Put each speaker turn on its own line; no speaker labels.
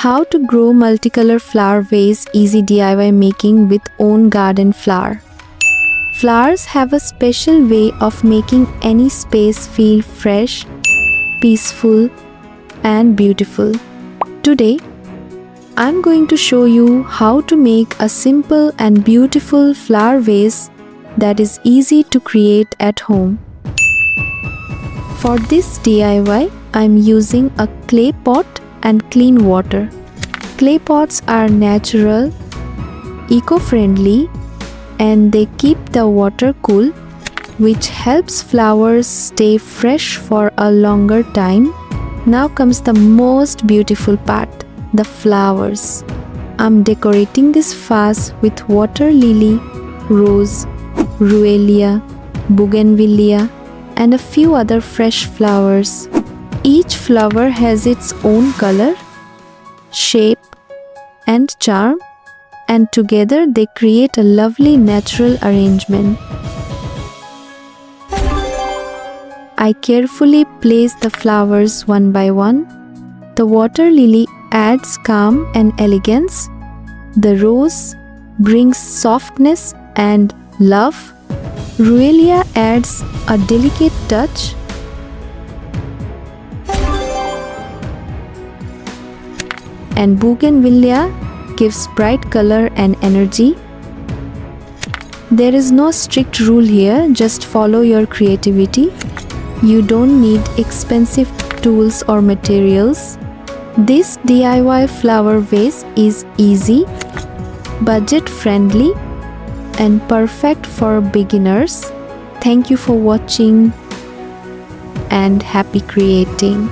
How to grow multicolor flower vase, easy DIY making with own garden flower. Flowers have a special way of making any space feel fresh, peaceful, and beautiful. Today, I'm going to show you how to make a simple and beautiful flower vase that is easy to create at home. For this DIY, I'm using a clay pot and clean water. Clay pots are natural, eco-friendly, and they keep the water cool, which helps flowers stay fresh for a longer time. Now comes the most beautiful part, the flowers. I'm decorating this vase with water lily, rose, Ruellia, Bougainvillea, and a few other fresh flowers. Each flower has its own color, shape, and charm, and together they create a lovely natural arrangement. I carefully place the flowers one by one. The water lily adds calm and elegance. The rose brings softness and love. Ruellia adds a delicate touch. And Bougainvillea gives bright color and energy. There is no strict rule here, just follow your creativity. You don't need expensive tools or materials. This DIY flower vase is easy, budget friendly, and perfect for beginners. Thank you for watching and happy creating.